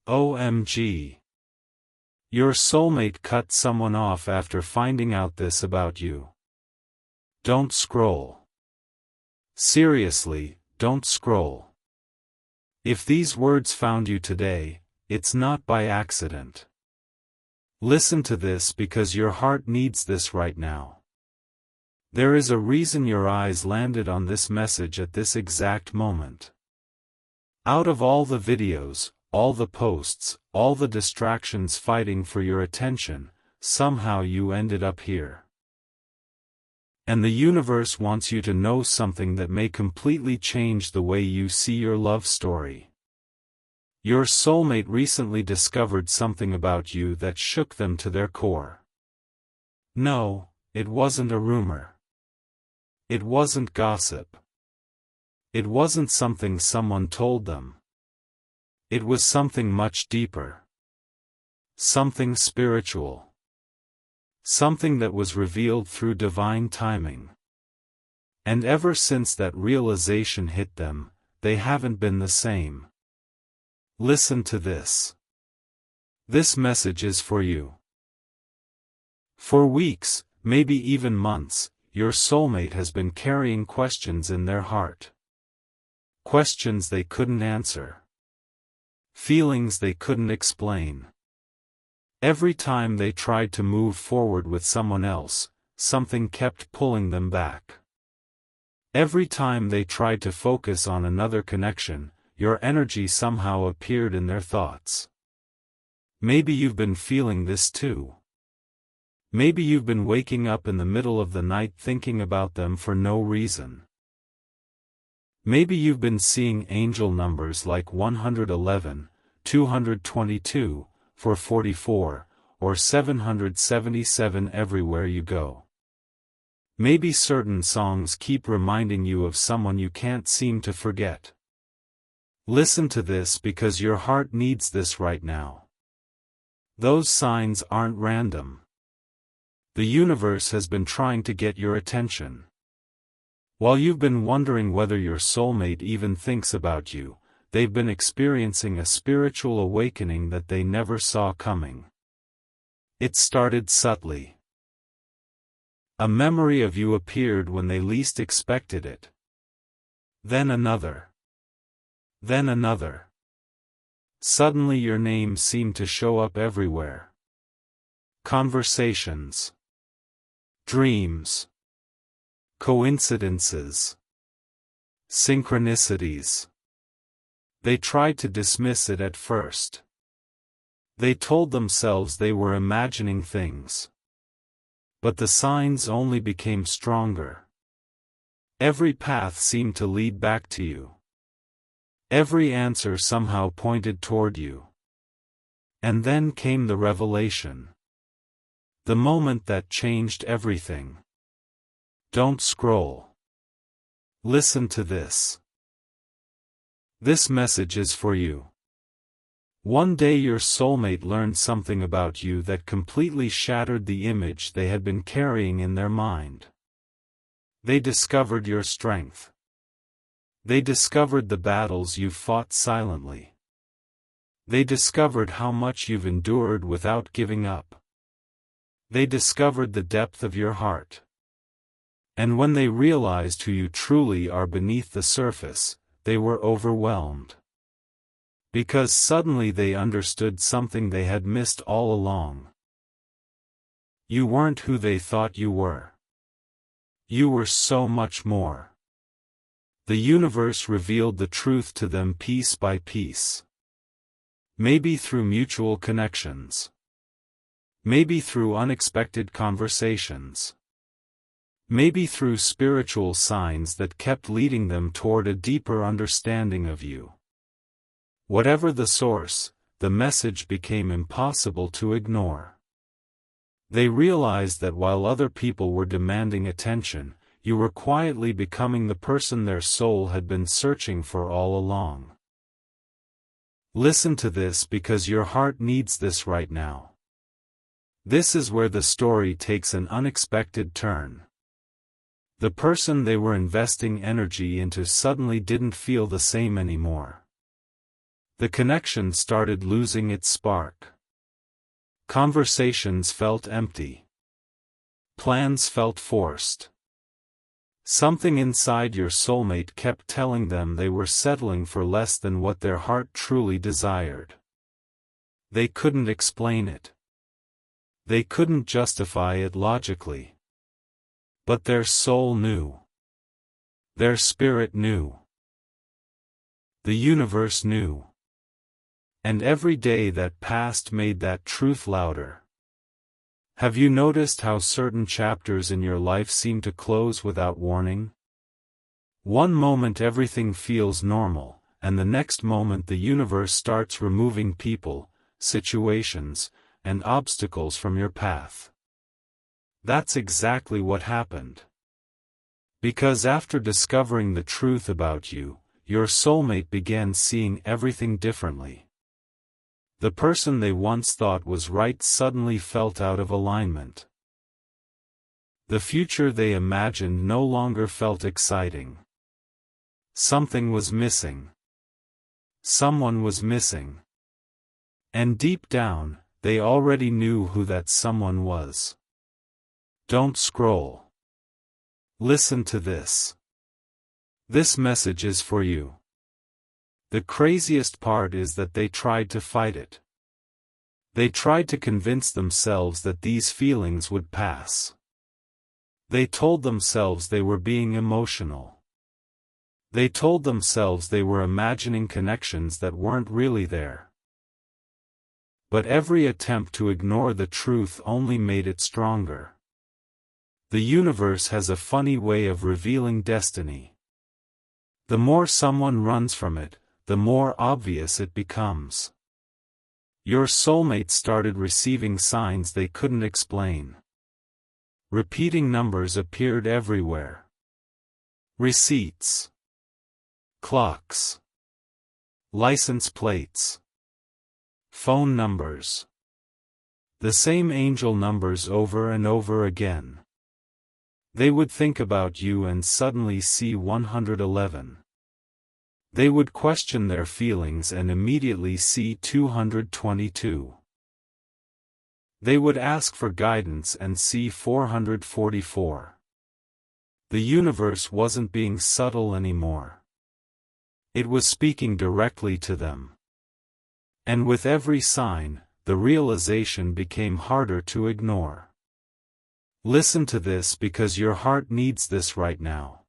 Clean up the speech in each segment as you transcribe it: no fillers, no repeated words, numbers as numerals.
OMG. Your soulmate cut someone off after finding out this about you. Don't scroll. Seriously, don't scroll. If these words found you today, it's not by accident. Listen to this because your heart needs this right now. There is a reason your eyes landed on this message at this exact moment. Out of all the videos, all the posts, all the distractions fighting for your attention, somehow you ended up here. And the universe wants you to know something that may completely change the way you see your love story. Your soulmate recently discovered something about you that shook them to their core. No, it wasn't a rumor. It wasn't gossip. It wasn't something someone told them. It was something much deeper. Something spiritual. Something that was revealed through divine timing. And ever since that realization hit them, they haven't been the same. Listen to this. This message is for you. For weeks, maybe even months, your soulmate has been carrying questions in their heart. Questions they couldn't answer. Feelings they couldn't explain. Every time they tried to move forward with someone else, something kept pulling them back. Every time they tried to focus on another connection, your energy somehow appeared in their thoughts. Maybe you've been feeling this too. Maybe you've been waking up in the middle of the night thinking about them for no reason. Maybe you've been seeing angel numbers like 111, 222, 444, or 777 everywhere you go. Maybe certain songs keep reminding you of someone you can't seem to forget. Listen to this because your heart needs this right now. Those signs aren't random. The universe has been trying to get your attention. While you've been wondering whether your soulmate even thinks about you, they've been experiencing a spiritual awakening that they never saw coming. It started subtly. A memory of you appeared when they least expected it. Then another. Then another. Suddenly your name seemed to show up everywhere. Conversations. Dreams. Coincidences. Synchronicities. They tried to dismiss it at first. They told themselves they were imagining things. But the signs only became stronger. Every path seemed to lead back to you. Every answer somehow pointed toward you. And then came the revelation. The moment that changed everything. Don't scroll. Listen to this. This message is for you. One day your soulmate learned something about you that completely shattered the image they had been carrying in their mind. They discovered your strength. They discovered the battles you've fought silently. They discovered how much you've endured without giving up. They discovered the depth of your heart. And when they realized who you truly are beneath the surface, they were overwhelmed. Because suddenly they understood something they had missed all along. You weren't who they thought you were. You were so much more. The universe revealed the truth to them piece by piece. Maybe through mutual connections. Maybe through unexpected conversations. Maybe through spiritual signs that kept leading them toward a deeper understanding of you. Whatever the source, the message became impossible to ignore. They realized that while other people were demanding attention, you were quietly becoming the person their soul had been searching for all along. Listen to this because your heart needs this right now. This is where the story takes an unexpected turn. The person they were investing energy into suddenly didn't feel the same anymore. The connection started losing its spark. Conversations felt empty. Plans felt forced. Something inside your soulmate kept telling them they were settling for less than what their heart truly desired. They couldn't explain it. They couldn't justify it logically. But their soul knew. Their spirit knew. The universe knew. And every day that passed made that truth louder. Have you noticed how certain chapters in your life seem to close without warning? One moment everything feels normal, and the next moment the universe starts removing people, situations, and obstacles from your path. That's exactly what happened. Because after discovering the truth about you, your soulmate began seeing everything differently. The person they once thought was right suddenly felt out of alignment. The future they imagined no longer felt exciting. Something was missing. Someone was missing. And deep down, they already knew who that someone was. Don't scroll. Listen to this. This message is for you. The craziest part is that they tried to fight it. They tried to convince themselves that these feelings would pass. They told themselves they were being emotional. They told themselves they were imagining connections that weren't really there. But every attempt to ignore the truth only made it stronger. The universe has a funny way of revealing destiny. The more someone runs from it, the more obvious it becomes. Your soulmate started receiving signs they couldn't explain. Repeating numbers appeared everywhere. Receipts. Clocks. License plates. Phone numbers. The same angel numbers over and over again. They would think about you and suddenly see 111. They would question their feelings and immediately see 222. They would ask for guidance and see 444. The universe wasn't being subtle anymore. It was speaking directly to them. And with every sign, the realization became harder to ignore. Listen to this because your heart needs this right now.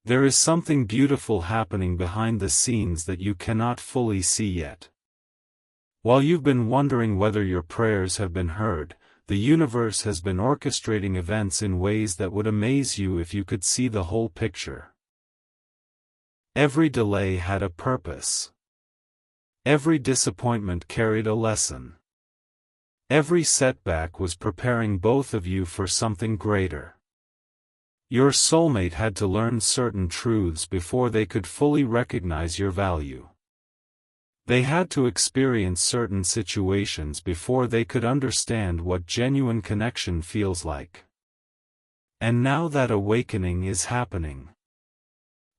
There is something beautiful happening behind the scenes that you cannot fully see yet. While you've been wondering whether your prayers have been heard, the universe has been orchestrating events in ways that would amaze you if you could see the whole picture. Every delay had a purpose. Every disappointment carried a lesson. Every setback was preparing both of you for something greater. Your soulmate had to learn certain truths before they could fully recognize your value. They had to experience certain situations before they could understand what genuine connection feels like. And now that awakening is happening.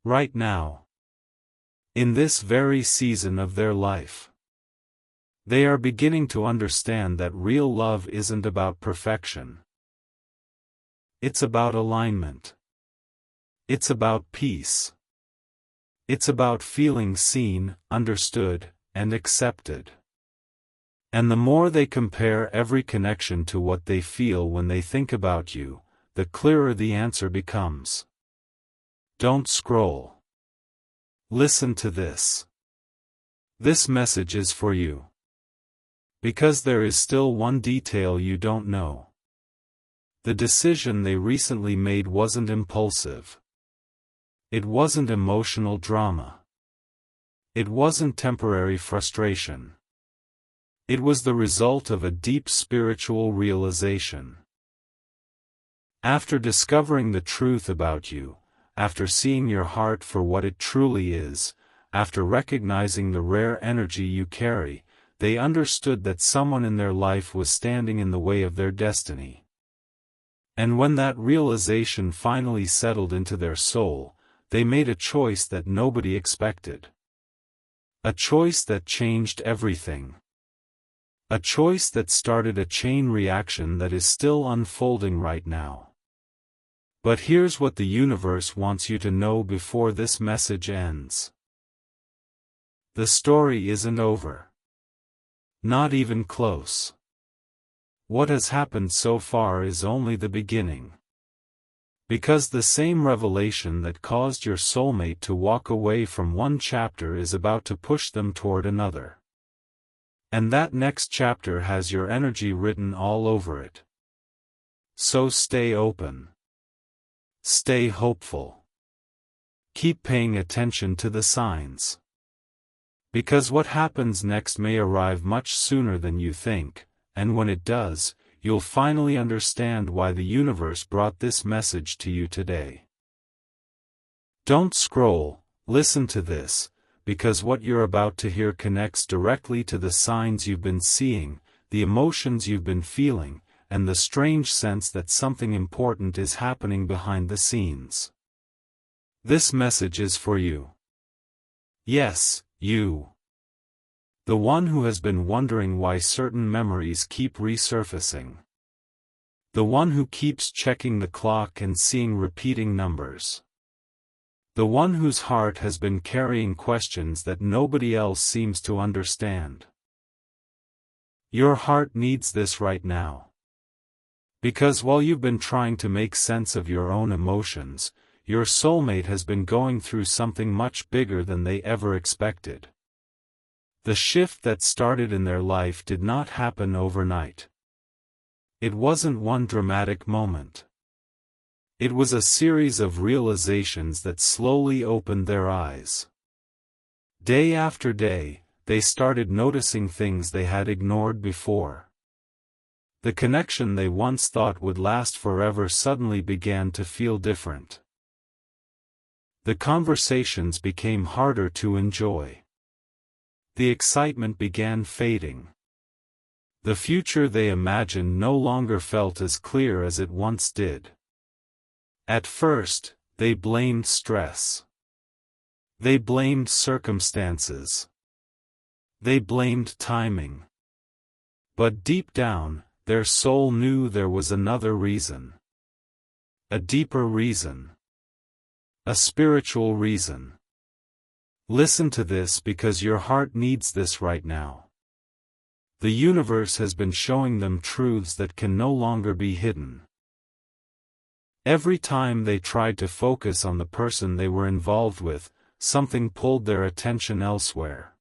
Right now. In this very season of their life. They are beginning to understand that real love isn't about perfection. It's about alignment. It's about peace. It's about feeling seen, understood, and accepted. And the more they compare every connection to what they feel when they think about you, the clearer the answer becomes. Don't scroll. Listen to this. This message is for you. Because there is still one detail you don't know. The decision they recently made wasn't impulsive. It wasn't emotional drama. It wasn't temporary frustration. It was the result of a deep spiritual realization. After discovering the truth about you, after seeing your heart for what it truly is, after recognizing the rare energy you carry, they understood that someone in their life was standing in the way of their destiny. And when that realization finally settled into their soul, they made a choice that nobody expected. A choice that changed everything. A choice that started a chain reaction that is still unfolding right now. But here's what the universe wants you to know before this message ends. The story isn't over. Not even close. What has happened so far is only the beginning. Because the same revelation that caused your soulmate to walk away from one chapter is about to push them toward another. And that next chapter has your energy written all over it. So stay open. Stay hopeful. Keep paying attention to the signs. Because what happens next may arrive much sooner than you think, and when it does, you'll finally understand why the universe brought this message to you today. Don't scroll, listen to this, because what you're about to hear connects directly to the signs you've been seeing, the emotions you've been feeling, and the strange sense that something important is happening behind the scenes. This message is for you. Yes, you. The one who has been wondering why certain memories keep resurfacing. The one who keeps checking the clock and seeing repeating numbers. The one whose heart has been carrying questions that nobody else seems to understand. Your heart needs this right now. Because while you've been trying to make sense of your own emotions, your soulmate has been going through something much bigger than they ever expected. The shift that started in their life did not happen overnight. It wasn't one dramatic moment. It was a series of realizations that slowly opened their eyes. Day after day, they started noticing things they had ignored before. The connection they once thought would last forever suddenly began to feel different. The conversations became harder to enjoy. The excitement began fading. The future they imagined no longer felt as clear as it once did. At first, they blamed stress. They blamed circumstances. They blamed timing. But deep down, their soul knew there was another reason. A deeper reason. A spiritual reason. Listen to this because your heart needs this right now. The universe has been showing them truths that can no longer be hidden. Every time they tried to focus on the person they were involved with, something pulled their attention elsewhere.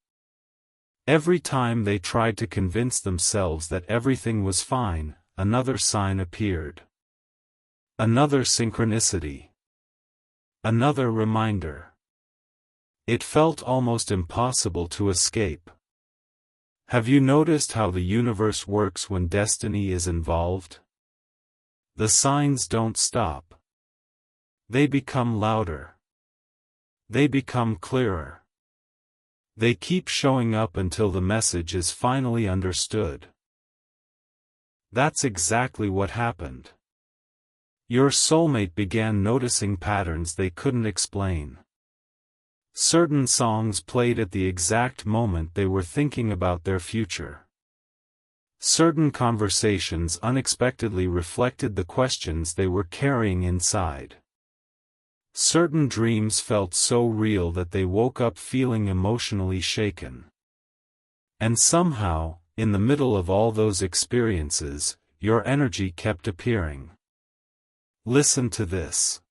Every time they tried to convince themselves that everything was fine, another sign appeared. Another synchronicity. Another reminder. It felt almost impossible to escape. Have you noticed how the universe works when destiny is involved? The signs don't stop. They become louder. They become clearer. They keep showing up until the message is finally understood. That's exactly what happened. Your soulmate began noticing patterns they couldn't explain. Certain songs played at the exact moment they were thinking about their future. Certain conversations unexpectedly reflected the questions they were carrying inside. Certain dreams felt so real that they woke up feeling emotionally shaken. And somehow, in the middle of all those experiences, your energy kept appearing. Listen to this.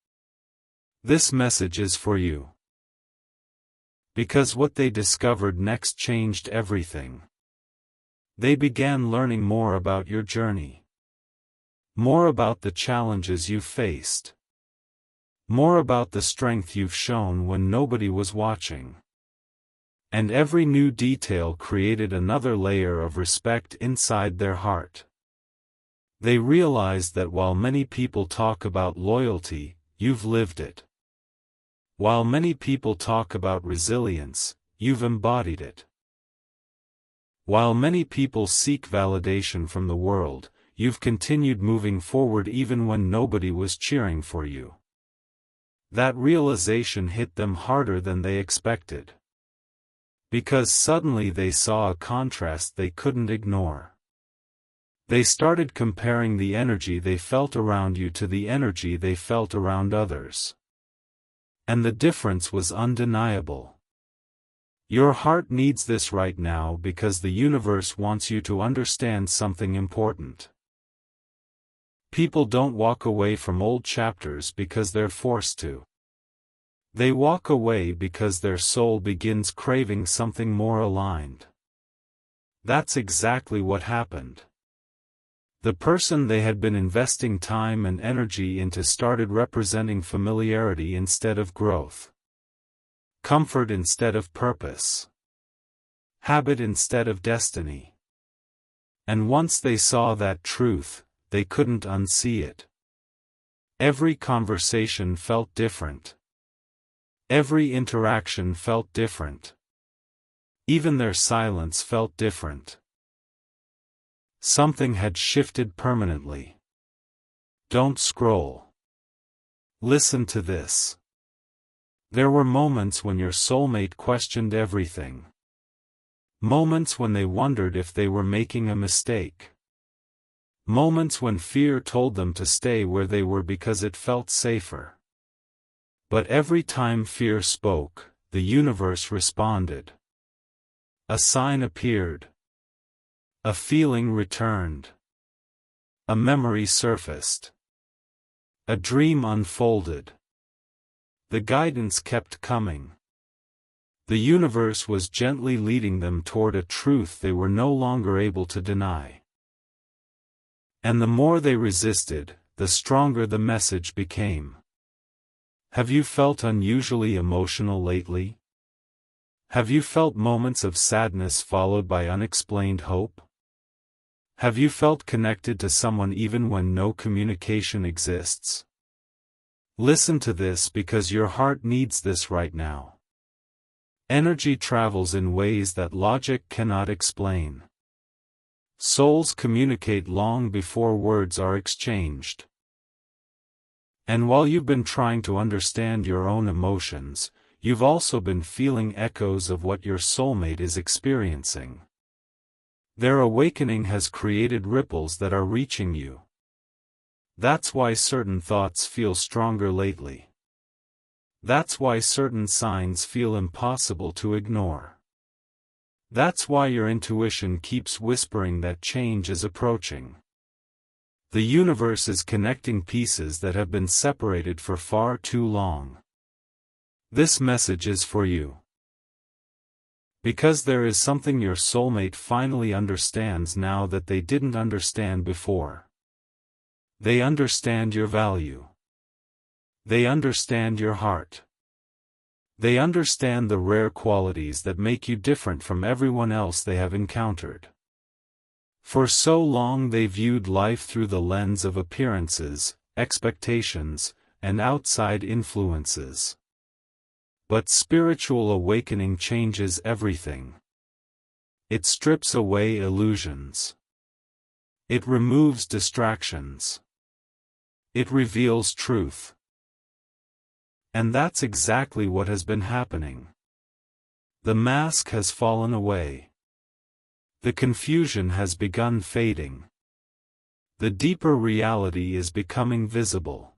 This message is for you. Because what they discovered next changed everything. They began learning more about your journey. More about the challenges you faced. More about the strength you've shown when nobody was watching. And every new detail created another layer of respect inside their heart. They realized that while many people talk about loyalty, you've lived it. While many people talk about resilience, you've embodied it. While many people seek validation from the world, you've continued moving forward even when nobody was cheering for you. That realization hit them harder than they expected. Because suddenly they saw a contrast they couldn't ignore. They started comparing the energy they felt around you to the energy they felt around others. And the difference was undeniable. Your heart needs this right now because the universe wants you to understand something important. People don't walk away from old chapters because they're forced to. They walk away because their soul begins craving something more aligned. That's exactly what happened. The person they had been investing time and energy into started representing familiarity instead of growth. Comfort instead of purpose. Habit instead of destiny. And once they saw that truth, they couldn't unsee it. Every conversation felt different. Every interaction felt different. Even their silence felt different. Something had shifted permanently. Don't scroll. Listen to this. There were moments when your soulmate questioned everything. Moments when they wondered if they were making a mistake. Moments when fear told them to stay where they were because it felt safer. But every time fear spoke, the universe responded. A sign appeared. A feeling returned. A memory surfaced. A dream unfolded. The guidance kept coming. The universe was gently leading them toward a truth they were no longer able to deny. And the more they resisted, the stronger the message became. Have you felt unusually emotional lately? Have you felt moments of sadness followed by unexplained hope? Have you felt connected to someone even when no communication exists? Listen to this because your heart needs this right now. Energy travels in ways that logic cannot explain. Souls communicate long before words are exchanged. And while you've been trying to understand your own emotions, you've also been feeling echoes of what your soulmate is experiencing. Their awakening has created ripples that are reaching you. That's why certain thoughts feel stronger lately. That's why certain signs feel impossible to ignore. That's why your intuition keeps whispering that change is approaching. The universe is connecting pieces that have been separated for far too long. This message is for you. Because there is something your soulmate finally understands now that they didn't understand before. They understand your value. They understand your heart. They understand the rare qualities that make you different from everyone else they have encountered. For so long they viewed life through the lens of appearances, expectations, and outside influences. But spiritual awakening changes everything. It strips away illusions. It removes distractions. It reveals truth. And that's exactly what has been happening. The mask has fallen away. The confusion has begun fading. The deeper reality is becoming visible.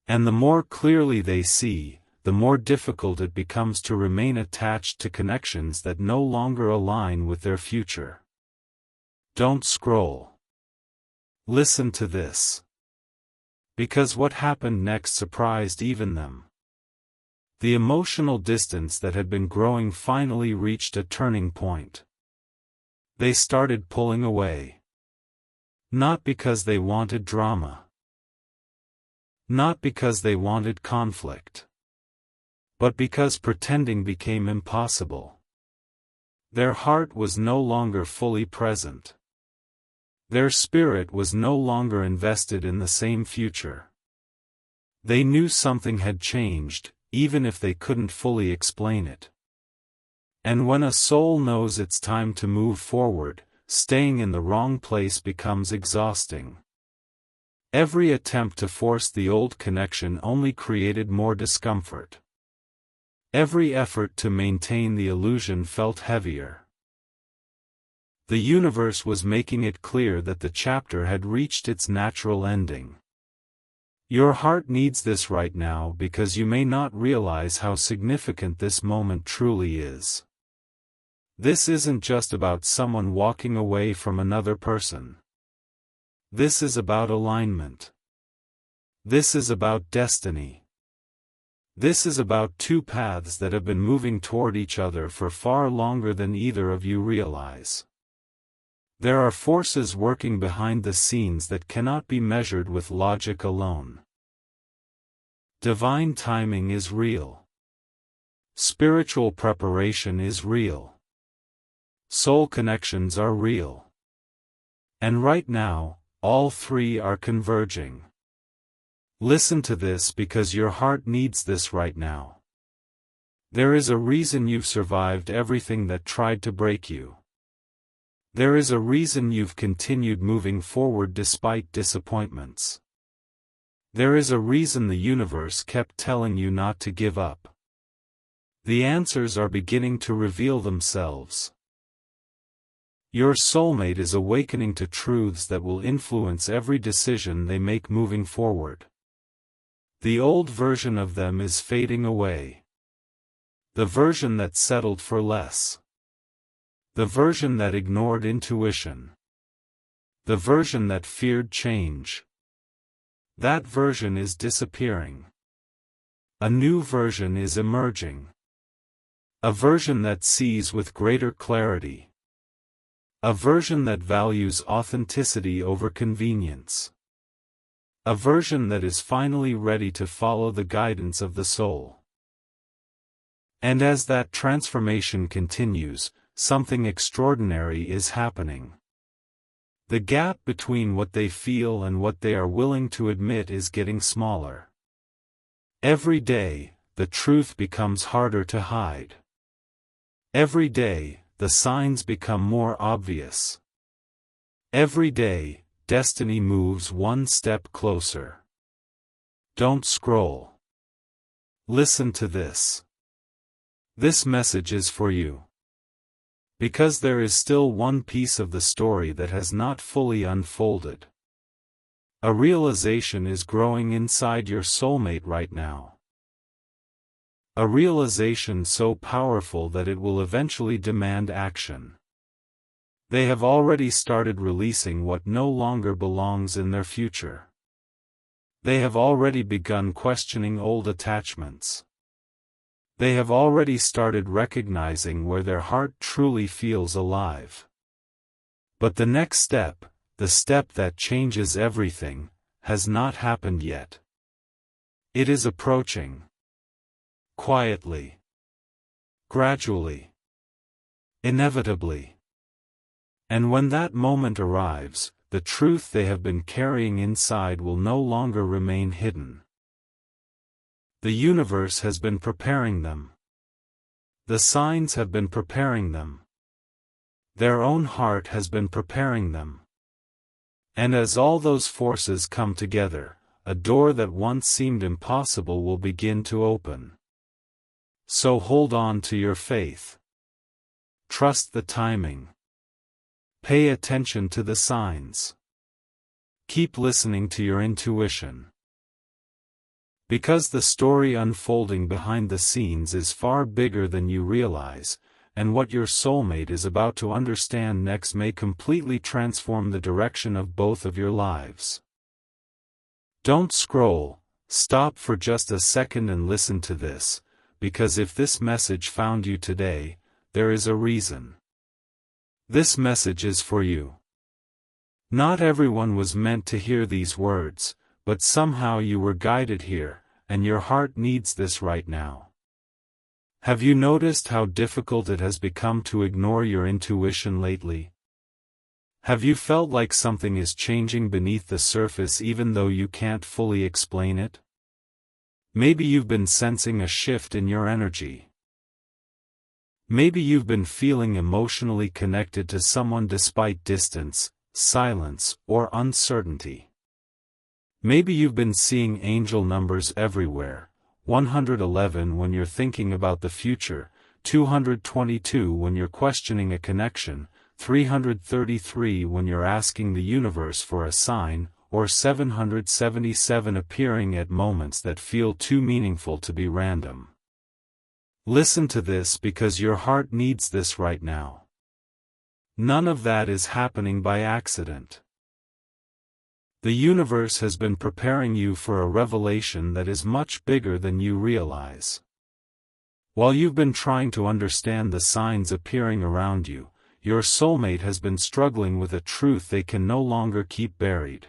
And the more clearly they see, the more difficult it becomes to remain attached to connections that no longer align with their future. Don't scroll. Listen to this. Because what happened next surprised even them. The emotional distance that had been growing finally reached a turning point. They started pulling away. Not because they wanted drama. Not because they wanted conflict. But because pretending became impossible. Their heart was no longer fully present. Their spirit was no longer invested in the same future. They knew something had changed, even if they couldn't fully explain it. And when a soul knows it's time to move forward, staying in the wrong place becomes exhausting. Every attempt to force the old connection only created more discomfort. Every effort to maintain the illusion felt heavier. The universe was making it clear that the chapter had reached its natural ending. Your heart needs this right now because you may not realize how significant this moment truly is. This isn't just about someone walking away from another person. This is about alignment. This is about destiny. This is about two paths that have been moving toward each other for far longer than either of you realize. There are forces working behind the scenes that cannot be measured with logic alone. Divine timing is real. Spiritual preparation is real. Soul connections are real. And right now, all three are converging. Listen to this because your heart needs this right now. There is a reason you've survived everything that tried to break you. There is a reason you've continued moving forward despite disappointments. There is a reason the universe kept telling you not to give up. The answers are beginning to reveal themselves. Your soulmate is awakening to truths that will influence every decision they make moving forward. The old version of them is fading away. The version that settled for less. The version that ignored intuition. The version that feared change. That version is disappearing. A new version is emerging. A version that sees with greater clarity. A version that values authenticity over convenience. A version that is finally ready to follow the guidance of the soul. And as that transformation continues, something extraordinary is happening. The gap between what they feel and what they are willing to admit is getting smaller. Every day, the truth becomes harder to hide. Every day, the signs become more obvious. Every day, destiny moves one step closer. Don't scroll. Listen to this. This message is for you. Because there is still one piece of the story that has not fully unfolded. A realization is growing inside your soulmate right now. A realization so powerful that it will eventually demand action. They have already started releasing what no longer belongs in their future. They have already begun questioning old attachments. They have already started recognizing where their heart truly feels alive. But the next step, the step that changes everything, has not happened yet. It is approaching. Quietly. Gradually. Inevitably. And when that moment arrives, the truth they have been carrying inside will no longer remain hidden. The universe has been preparing them. The signs have been preparing them. Their own heart has been preparing them. And as all those forces come together, a door that once seemed impossible will begin to open. So hold on to your faith. Trust the timing. Pay attention to the signs. Keep listening to your intuition. Because the story unfolding behind the scenes is far bigger than you realize, and what your soulmate is about to understand next may completely transform the direction of both of your lives. Don't scroll, stop for just a second and listen to this, because if this message found you today, there is a reason. This message is for you. Not everyone was meant to hear these words, but somehow you were guided here, and your heart needs this right now. Have you noticed how difficult it has become to ignore your intuition lately? Have you felt like something is changing beneath the surface even though you can't fully explain it? Maybe you've been sensing a shift in your energy. Maybe you've been feeling emotionally connected to someone despite distance, silence, or uncertainty. Maybe you've been seeing angel numbers everywhere, 111 when you're thinking about the future, 222 when you're questioning a connection, 333 when you're asking the universe for a sign, or 777 appearing at moments that feel too meaningful to be random. Listen to this because your heart needs this right now. None of that is happening by accident. The universe has been preparing you for a revelation that is much bigger than you realize. While you've been trying to understand the signs appearing around you, your soulmate has been struggling with a truth they can no longer keep buried.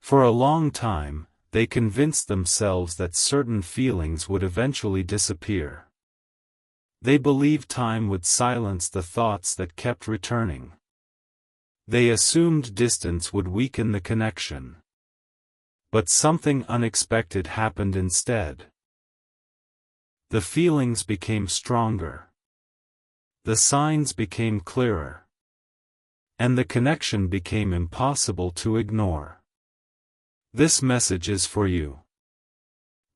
For a long time, they convinced themselves that certain feelings would eventually disappear. They believed time would silence the thoughts that kept returning. They assumed distance would weaken the connection. But something unexpected happened instead. The feelings became stronger. The signs became clearer. And the connection became impossible to ignore. This message is for you.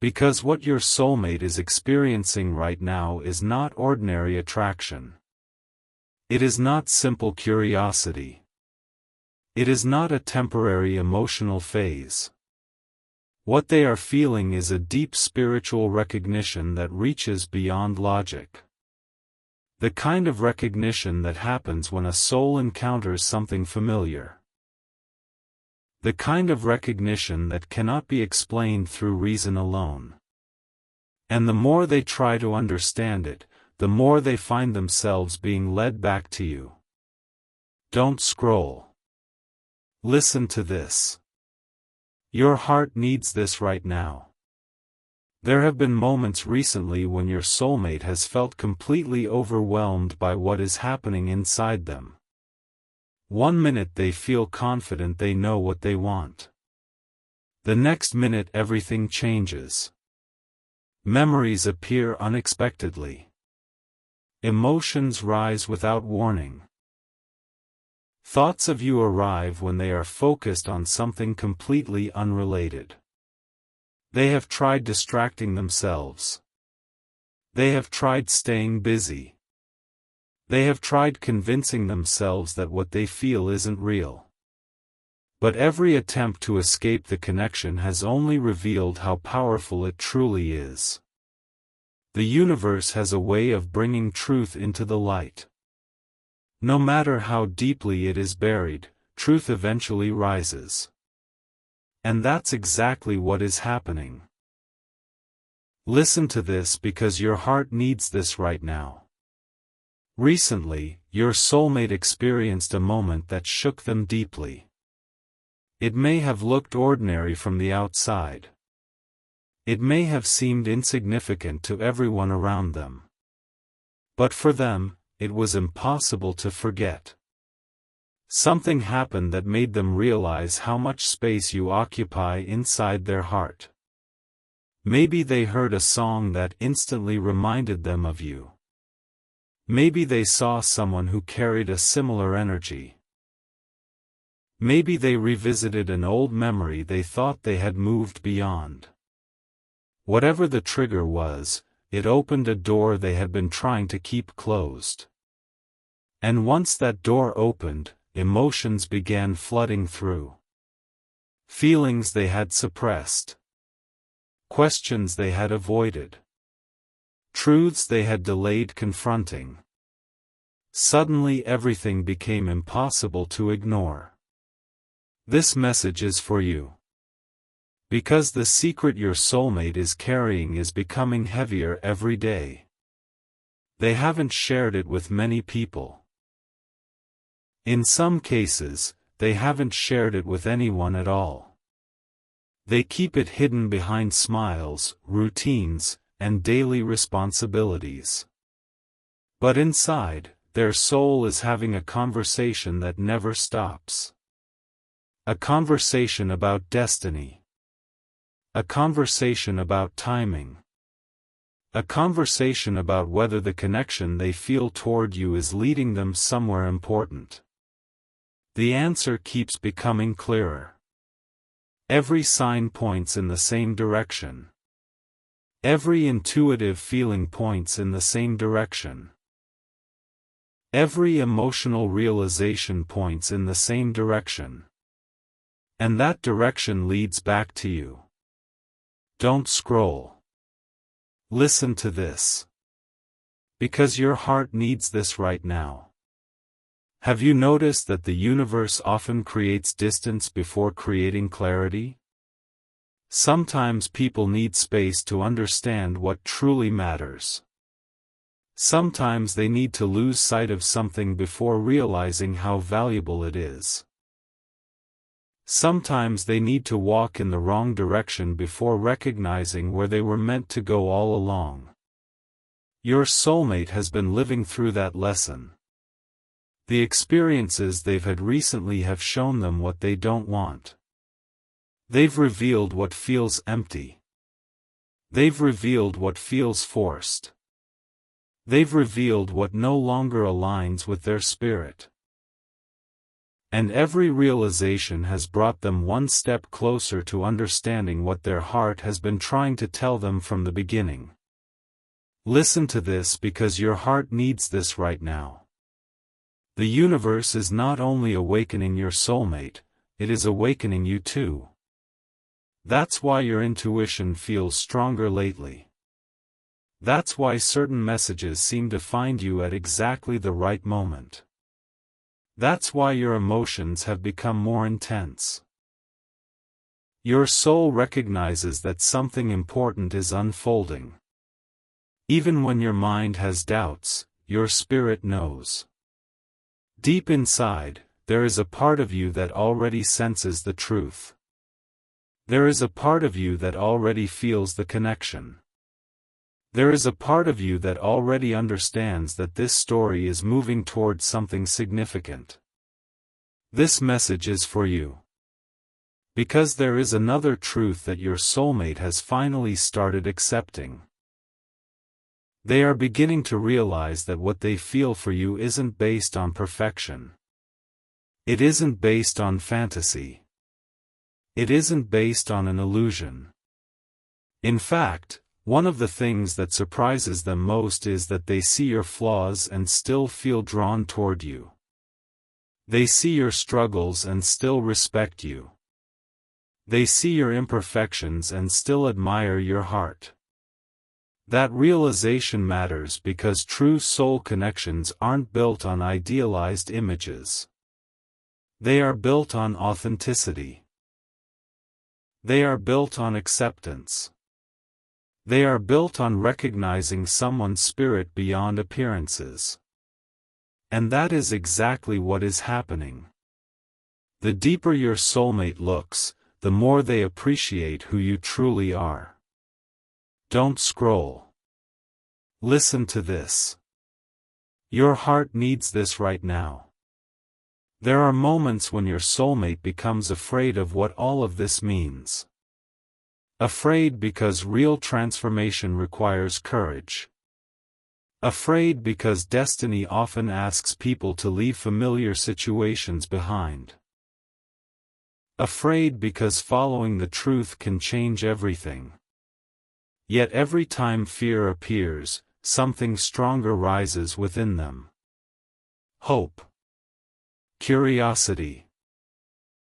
Because what your soulmate is experiencing right now is not ordinary attraction. It is not simple curiosity. It is not a temporary emotional phase. What they are feeling is a deep spiritual recognition that reaches beyond logic. The kind of recognition that happens when a soul encounters something familiar. The kind of recognition that cannot be explained through reason alone. And the more they try to understand it, the more they find themselves being led back to you. Don't scroll. Listen to this. Your heart needs this right now. There have been moments recently when your soulmate has felt completely overwhelmed by what is happening inside them. One minute they feel confident they know what they want. The next minute everything changes. Memories appear unexpectedly. Emotions rise without warning. Thoughts of you arrive when they are focused on something completely unrelated. They have tried distracting themselves. They have tried staying busy. They have tried convincing themselves that what they feel isn't real. But every attempt to escape the connection has only revealed how powerful it truly is. The universe has a way of bringing truth into the light. No matter how deeply it is buried, truth eventually rises. And that's exactly what is happening. Listen to this because your heart needs this right now. Recently, your soulmate experienced a moment that shook them deeply. It may have looked ordinary from the outside. It may have seemed insignificant to everyone around them. But for them, it was impossible to forget. Something happened that made them realize how much space you occupy inside their heart. Maybe they heard a song that instantly reminded them of you. Maybe they saw someone who carried a similar energy. Maybe they revisited an old memory they thought they had moved beyond. Whatever the trigger was, it opened a door they had been trying to keep closed. And once that door opened, emotions began flooding through. Feelings they had suppressed. Questions they had avoided. Truths they had delayed confronting. Suddenly everything became impossible to ignore. This message is for you. Because the secret your soulmate is carrying is becoming heavier every day. They haven't shared it with many people. In some cases, they haven't shared it with anyone at all. They keep it hidden behind smiles, routines, and daily responsibilities. But inside, their soul is having a conversation that never stops. A conversation about destiny. A conversation about timing. A conversation about whether the connection they feel toward you is leading them somewhere important. The answer keeps becoming clearer. Every sign points in the same direction. Every intuitive feeling points in the same direction. Every emotional realization points in the same direction. And that direction leads back to you. Don't scroll. Listen to this. Because your heart needs this right now. Have you noticed that the universe often creates distance before creating clarity? Sometimes people need space to understand what truly matters. Sometimes they need to lose sight of something before realizing how valuable it is. Sometimes they need to walk in the wrong direction before recognizing where they were meant to go all along. Your soulmate has been living through that lesson. The experiences they've had recently have shown them what they don't want. They've revealed what feels empty. They've revealed what feels forced. They've revealed what no longer aligns with their spirit. And every realization has brought them one step closer to understanding what their heart has been trying to tell them from the beginning. Listen to this because your heart needs this right now. The universe is not only awakening your soulmate, it is awakening you too. That's why your intuition feels stronger lately. That's why certain messages seem to find you at exactly the right moment. That's why your emotions have become more intense. Your soul recognizes that something important is unfolding. Even when your mind has doubts, your spirit knows. Deep inside, there is a part of you that already senses the truth. There is a part of you that already feels the connection. There is a part of you that already understands that this story is moving towards something significant. This message is for you. Because there is another truth that your soulmate has finally started accepting. They are beginning to realize that what they feel for you isn't based on perfection. It isn't based on fantasy. It isn't based on an illusion. In fact, one of the things that surprises them most is that they see your flaws and still feel drawn toward you. They see your struggles and still respect you. They see your imperfections and still admire your heart. That realization matters because true soul connections aren't built on idealized images. They are built on authenticity. They are built on acceptance. They are built on recognizing someone's spirit beyond appearances. And that is exactly what is happening. The deeper your soulmate looks, the more they appreciate who you truly are. Don't scroll. Listen to this. Your heart needs this right now. There are moments when your soulmate becomes afraid of what all of this means. Afraid because real transformation requires courage. Afraid because destiny often asks people to leave familiar situations behind. Afraid because following the truth can change everything. Yet every time fear appears, something stronger rises within them. Hope. Curiosity.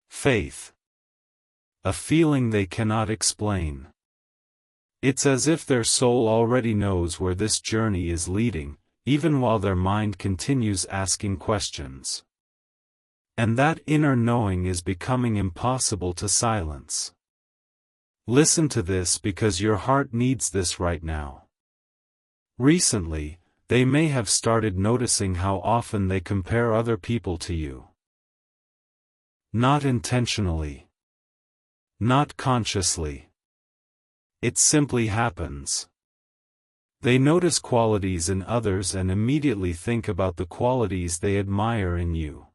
Faith. A feeling they cannot explain. It's as if their soul already knows where this journey is leading, even while their mind continues asking questions. And that inner knowing is becoming impossible to silence. Listen to this because your heart needs this right now. Recently, they may have started noticing how often they compare other people to you. Not intentionally. Not consciously. It simply happens. They notice qualities in others and immediately think about the qualities they admire in you.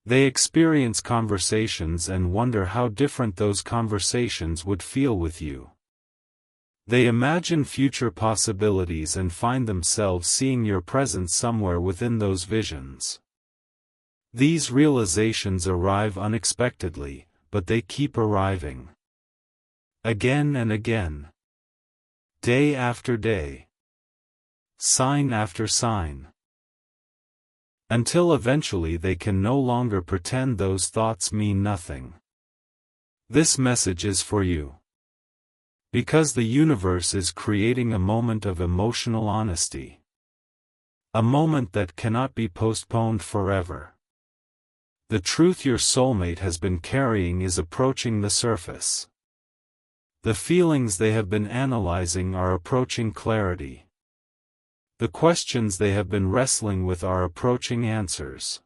They experience conversations and wonder how different those conversations would feel with you. They imagine future possibilities and find themselves seeing your presence somewhere within those visions. These realizations arrive unexpectedly, but they keep arriving. Again and again. day after day, sign after sign, until eventually they can no longer pretend those thoughts mean nothing. This message is for you. Because the universe is creating a moment of emotional honesty. A moment that cannot be postponed forever. The truth your soulmate has been carrying is approaching the surface. The feelings they have been analyzing are approaching clarity. The questions they have been wrestling with are approaching answers.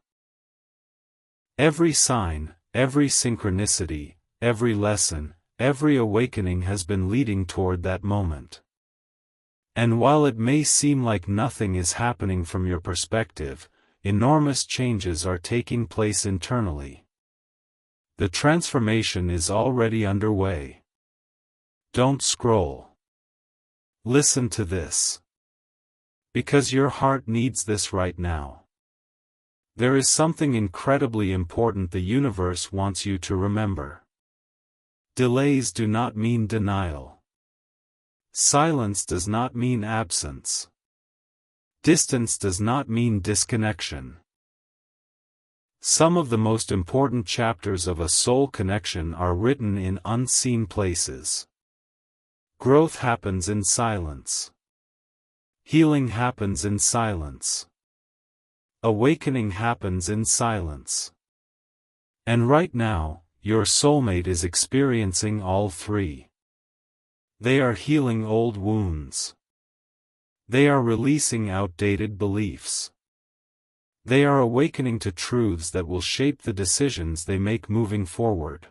Every sign, every synchronicity, every lesson, every awakening has been leading toward that moment. And while it may seem like nothing is happening from your perspective, enormous changes are taking place internally. The transformation is already underway. Don't scroll. Listen to this. Because your heart needs this right now. There is something incredibly important the universe wants you to remember. Delays do not mean denial. Silence does not mean absence. Distance does not mean disconnection. Some of the most important chapters of a soul connection are written in unseen places. Growth happens in silence. Healing happens in silence. Awakening happens in silence. And right now, your soulmate is experiencing all three. They are healing old wounds. They are releasing outdated beliefs. They are awakening to truths that will shape the decisions they make moving forward.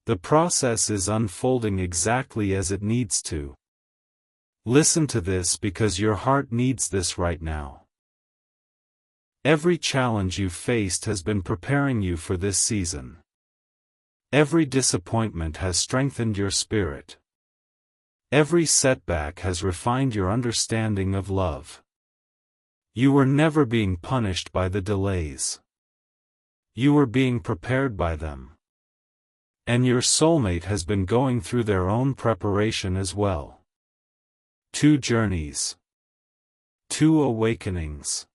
The process is unfolding exactly as it needs to. Listen to this because your heart needs this right now. Every challenge you've faced has been preparing you for this season. Every disappointment has strengthened your spirit. Every setback has refined your understanding of love. You were never being punished by the delays. You were being prepared by them. And your soulmate has been going through their own preparation as well. 2 journeys. 2 awakenings.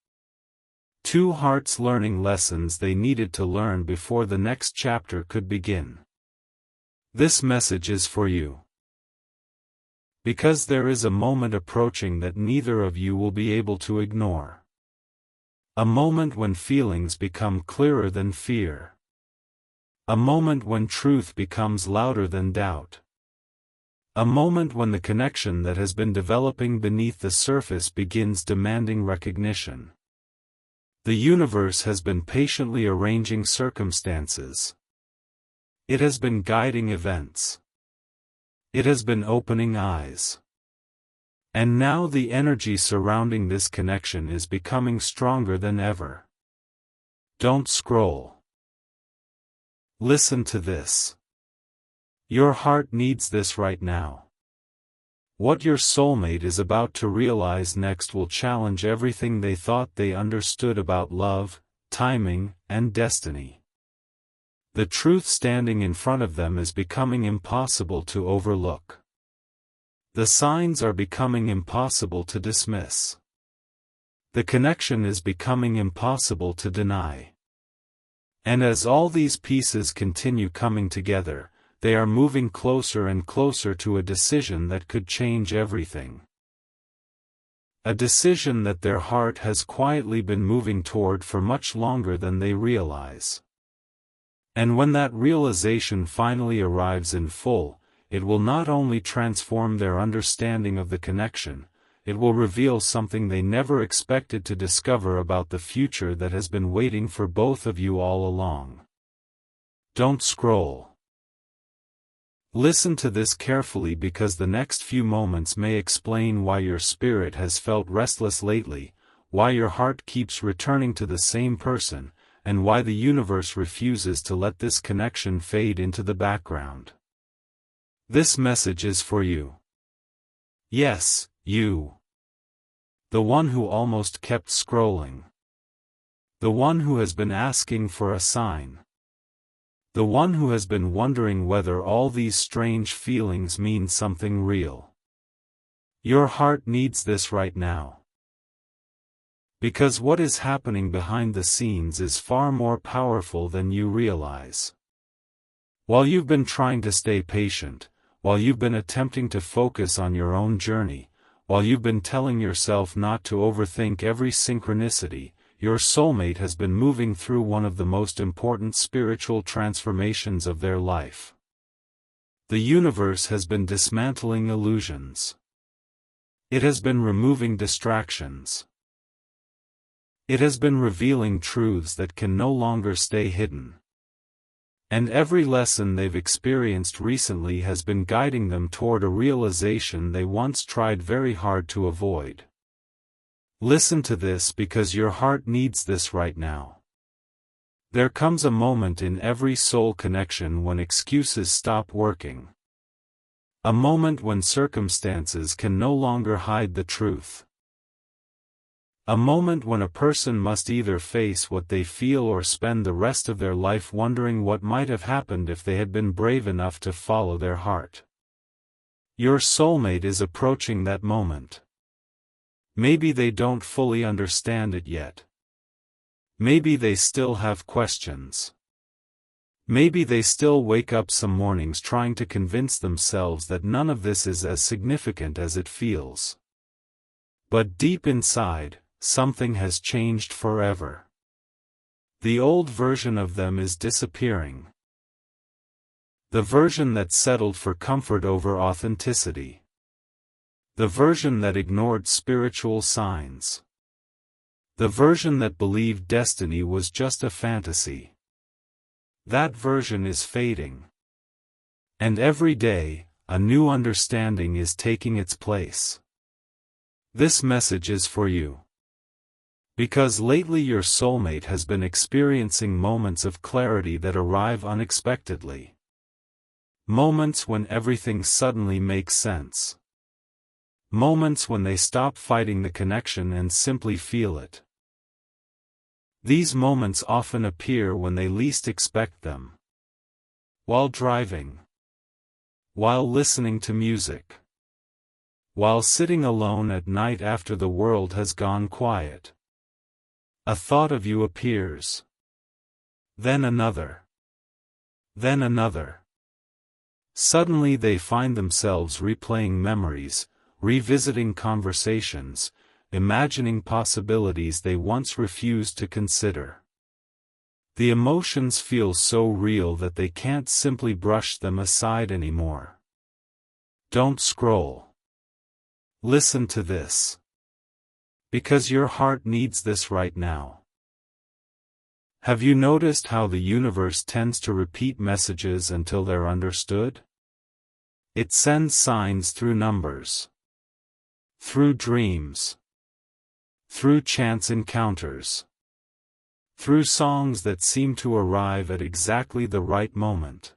2 hearts learning lessons they needed to learn before the next chapter could begin. This message is for you. Because there is a moment approaching that neither of you will be able to ignore. A moment when feelings become clearer than fear. A moment when truth becomes louder than doubt. A moment when the connection that has been developing beneath the surface begins demanding recognition. The universe has been patiently arranging circumstances. It has been guiding events. It has been opening eyes. And now the energy surrounding this connection is becoming stronger than ever. Don't scroll. Listen to this. Your heart needs this right now. What your soulmate is about to realize next will challenge everything they thought they understood about love, timing, and destiny. The truth standing in front of them is becoming impossible to overlook. The signs are becoming impossible to dismiss. The connection is becoming impossible to deny. And as all these pieces continue coming together, they are moving closer and closer to a decision that could change everything. A decision that their heart has quietly been moving toward for much longer than they realize. And when that realization finally arrives in full, it will not only transform their understanding of the connection, it will reveal something they never expected to discover about the future that has been waiting for both of you all along. Don't scroll. Listen to this carefully because the next few moments may explain why your spirit has felt restless lately, why your heart keeps returning to the same person, and why the universe refuses to let this connection fade into the background. This message is for you. Yes, you. The one who almost kept scrolling. The one who has been asking for a sign. The one who has been wondering whether all these strange feelings mean something real. Your heart needs this right now. Because what is happening behind the scenes is far more powerful than you realize. While you've been trying to stay patient, while you've been attempting to focus on your own journey, while you've been telling yourself not to overthink every synchronicity, your soulmate has been moving through one of the most important spiritual transformations of their life. The universe has been dismantling illusions. It has been removing distractions. It has been revealing truths that can no longer stay hidden. And every lesson they've experienced recently has been guiding them toward a realization they once tried very hard to avoid. Listen to this because your heart needs this right now. There comes a moment in every soul connection when excuses stop working. A moment when circumstances can no longer hide the truth. A moment when a person must either face what they feel or spend the rest of their life wondering what might have happened if they had been brave enough to follow their heart. Your soulmate is approaching that moment. Maybe they don't fully understand it yet. Maybe they still have questions. Maybe they still wake up some mornings trying to convince themselves that none of this is as significant as it feels. But deep inside, something has changed forever. The old version of them is disappearing. The version that settled for comfort over authenticity. The version that ignored spiritual signs. The version that believed destiny was just a fantasy. That version is fading. And every day, a new understanding is taking its place. This message is for you. Because lately your soulmate has been experiencing moments of clarity that arrive unexpectedly. Moments when everything suddenly makes sense. Moments when they stop fighting the connection and simply feel it. These moments often appear when they least expect them. While driving. While listening to music. While sitting alone at night after the world has gone quiet. A thought of you appears. Then another. Then another. Suddenly they find themselves replaying memories, revisiting conversations, imagining possibilities they once refused to consider. The emotions feel so real that they can't simply brush them aside anymore. Don't scroll. Listen to this. Because your heart needs this right now. Have you noticed how the universe tends to repeat messages until they're understood? It sends signs through numbers. Through dreams. Through chance encounters. Through songs that seem to arrive at exactly the right moment.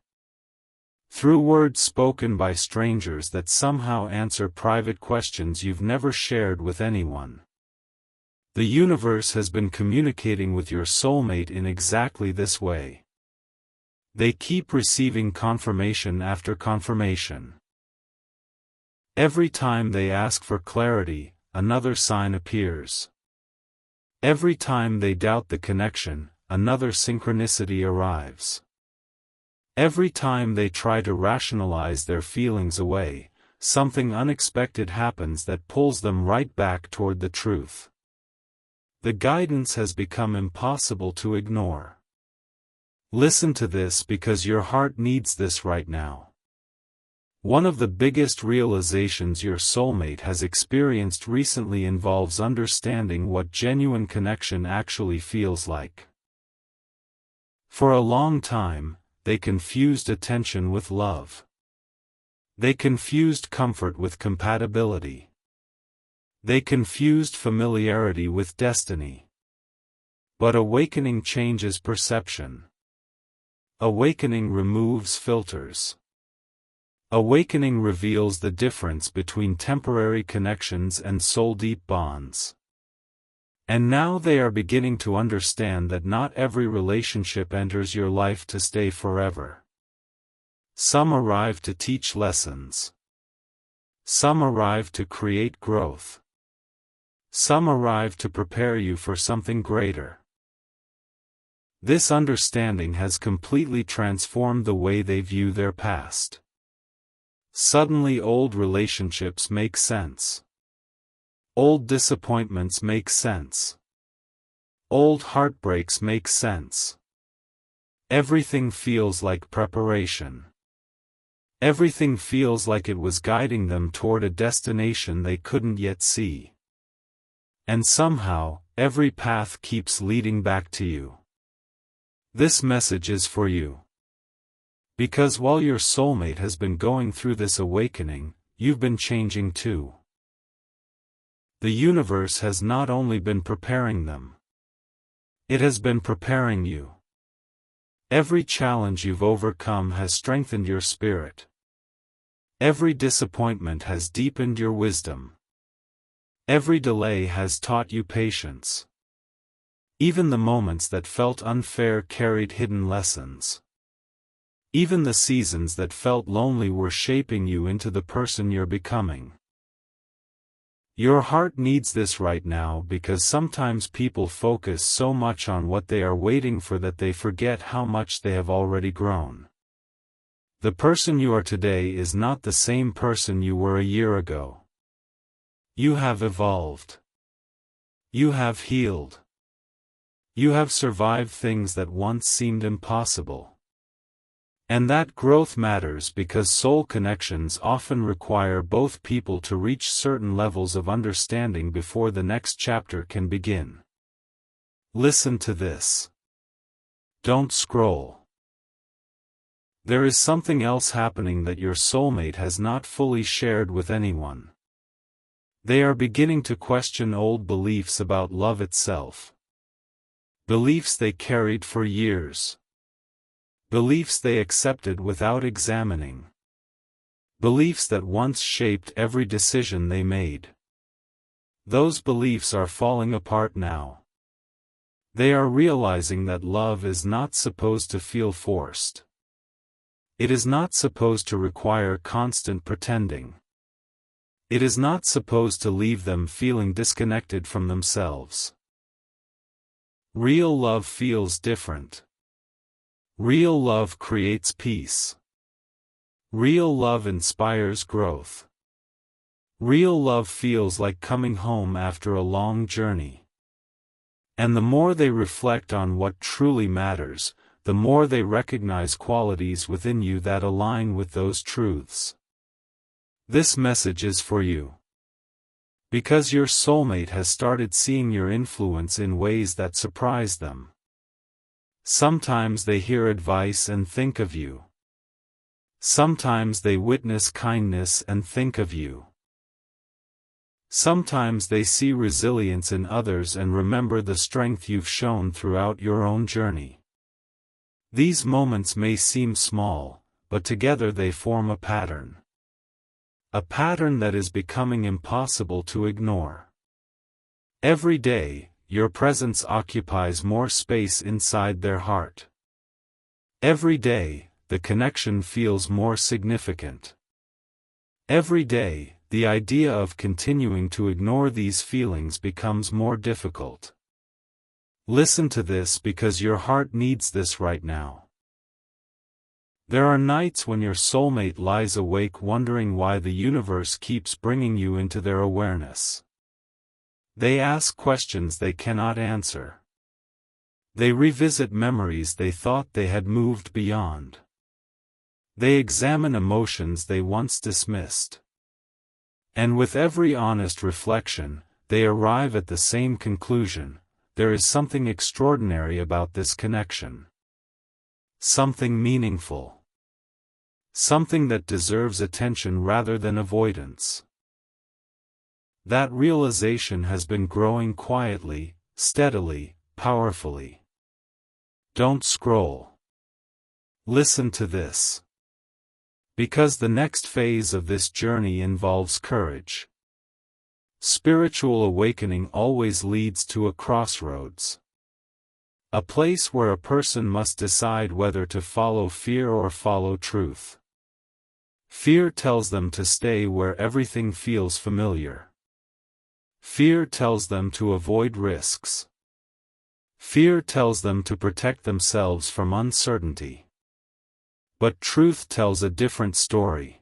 Through words spoken by strangers that somehow answer private questions you've never shared with anyone. The universe has been communicating with your soulmate in exactly this way. They keep receiving confirmation after confirmation. Every time they ask for clarity, another sign appears. Every time they doubt the connection, another synchronicity arrives. Every time they try to rationalize their feelings away, something unexpected happens that pulls them right back toward the truth. The guidance has become impossible to ignore. Listen to this because your heart needs this right now. One of the biggest realizations your soulmate has experienced recently involves understanding what genuine connection actually feels like. For a long time, they confused attention with love. They confused comfort with compatibility. They confused familiarity with destiny. But awakening changes perception. Awakening removes filters. Awakening reveals the difference between temporary connections and soul-deep bonds. And now they are beginning to understand that not every relationship enters your life to stay forever. Some arrive to teach lessons. Some arrive to create growth. Some arrive to prepare you for something greater. This understanding has completely transformed the way they view their past. Suddenly old relationships make sense. Old disappointments make sense. Old heartbreaks make sense. Everything feels like preparation. Everything feels like it was guiding them toward a destination they couldn't yet see. And somehow, every path keeps leading back to you. This message is for you. Because while your soulmate has been going through this awakening, you've been changing too. The universe has not only been preparing them. It has been preparing you. Every challenge you've overcome has strengthened your spirit. Every disappointment has deepened your wisdom. Every delay has taught you patience. Even the moments that felt unfair carried hidden lessons. Even the seasons that felt lonely were shaping you into the person you're becoming. Your heart needs this right now because sometimes people focus so much on what they are waiting for that they forget how much they have already grown. The person you are today is not the same person you were a year ago. You have evolved. You have healed. You have survived things that once seemed impossible. And that growth matters because soul connections often require both people to reach certain levels of understanding before the next chapter can begin. Listen to this. Don't scroll. There is something else happening that your soulmate has not fully shared with anyone. They are beginning to question old beliefs about love itself. Beliefs they carried for years. Beliefs they accepted without examining. Beliefs that once shaped every decision they made. Those beliefs are falling apart now. They are realizing that love is not supposed to feel forced. It is not supposed to require constant pretending. It is not supposed to leave them feeling disconnected from themselves. Real love feels different. Real love creates peace. Real love inspires growth. Real love feels like coming home after a long journey. And the more they reflect on what truly matters, the more they recognize qualities within you that align with those truths. This message is for you. Because your soulmate has started seeing your influence in ways that surprise them. Sometimes they hear advice and think of you. Sometimes they witness kindness and think of you. Sometimes they see resilience in others and remember the strength you've shown throughout your own journey. These moments may seem small, but together they form a pattern. A pattern that is becoming impossible to ignore. Every day, your presence occupies more space inside their heart. Every day, the connection feels more significant. Every day, the idea of continuing to ignore these feelings becomes more difficult. Listen to this because your heart needs this right now. There are nights when your soulmate lies awake wondering why the universe keeps bringing you into their awareness. They ask questions they cannot answer. They revisit memories they thought they had moved beyond. They examine emotions they once dismissed. And with every honest reflection, they arrive at the same conclusion: there is something extraordinary about this connection. Something meaningful. Something that deserves attention rather than avoidance. That realization has been growing quietly, steadily, powerfully. Don't scroll. Listen to this. Because the next phase of this journey involves courage. Spiritual awakening always leads to a crossroads. A place where a person must decide whether to follow fear or follow truth. Fear tells them to stay where everything feels familiar. Fear tells them to avoid risks. Fear tells them to protect themselves from uncertainty. But truth tells a different story.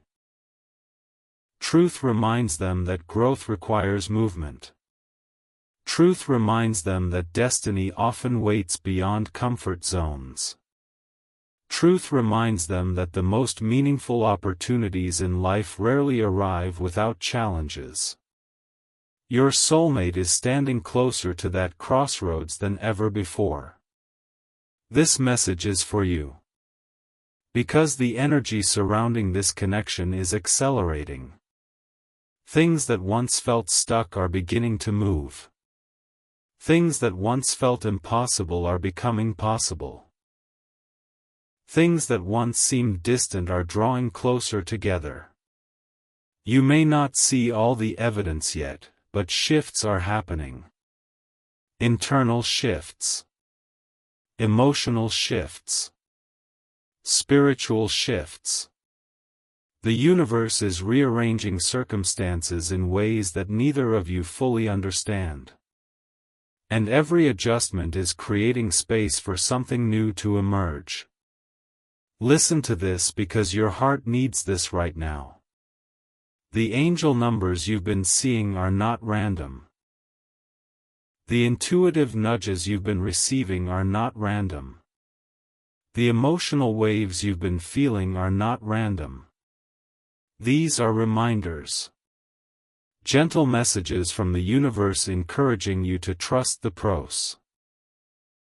Truth reminds them that growth requires movement. Truth reminds them that destiny often waits beyond comfort zones. Truth reminds them that the most meaningful opportunities in life rarely arrive without challenges. Your soulmate is standing closer to that crossroads than ever before. This message is for you. Because the energy surrounding this connection is accelerating. Things that once felt stuck are beginning to move. Things that once felt impossible are becoming possible. Things that once seemed distant are drawing closer together. You may not see all the evidence yet, but shifts are happening. Internal shifts. Emotional shifts. Spiritual shifts. The universe is rearranging circumstances in ways that neither of you fully understand. And every adjustment is creating space for something new to emerge. Listen to this because your heart needs this right now. The angel numbers you've been seeing are not random. The intuitive nudges you've been receiving are not random. The emotional waves you've been feeling are not random. These are reminders. Gentle messages from the universe encouraging you to trust the process.